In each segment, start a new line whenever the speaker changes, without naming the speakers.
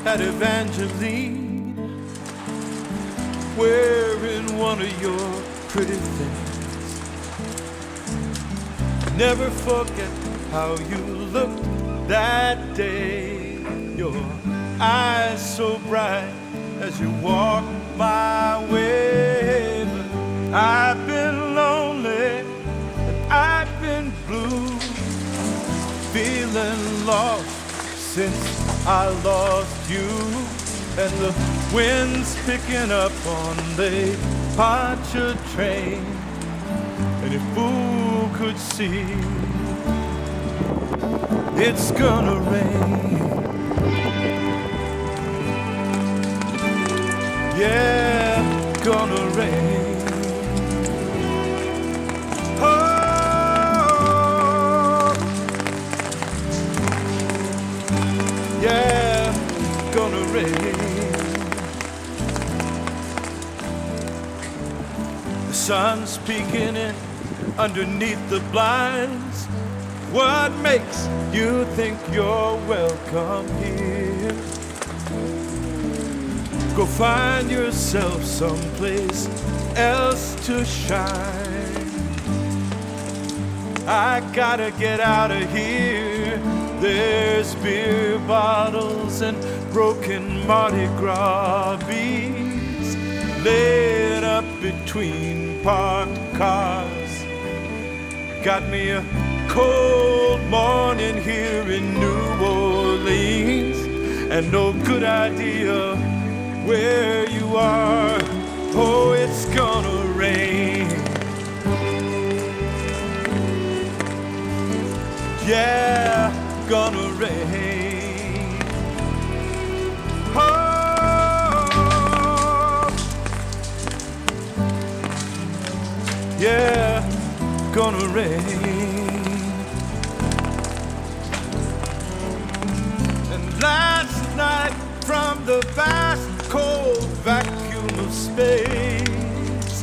at Evangeline, wearing one of your pretty things. Never forget how you looked that day, your eyes so bright as you walked my way. But I've been lonely and I've been blue, feeling lost since I lost you. And the wind's picking up on the departure train, and if fool could see, it's gonna rain. Yeah, gonna rain. Oh, yeah, gonna rain. The sun's peeking in underneath the blinds. What makes you think you're welcome here? Go find yourself someplace else to shine. I gotta get out of here. There's beer bottles and broken Mardi Gras beads laid up between parked cars. Got me a cold morning here in New Orleans, and no good idea where you are. Oh, it's gonna rain. Yeah, gonna rain. Oh, yeah, gonna rain. And last night, from the vast cold vacuum of space,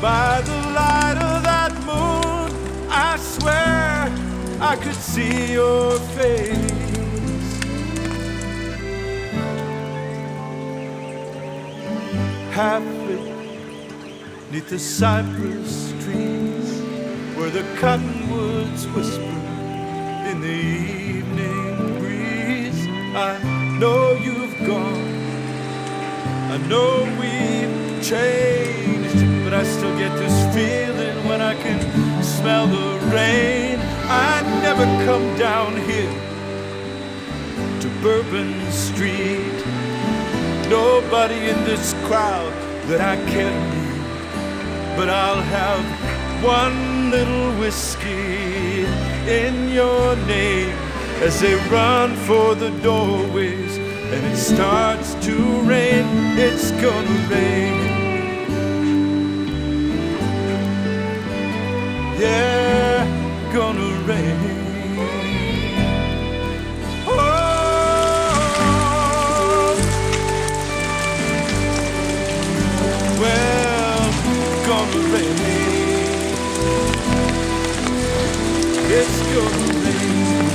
by the light of that moon, I swear I could see your face. Halfway neath the cypress trees, where the cottonwoods whisper in the evening breeze. I know you've gone, I know we've changed, but I still get this feeling when I can smell the rain. I never come down here to Bourbon Street. Nobody in this crowd that I can meet, but I'll have one little whiskey in your name as they run for the doorways and it starts to rain. It's gonna rain. Yeah, gonna rain. Oh, well, gonna rain. It's gonna rain.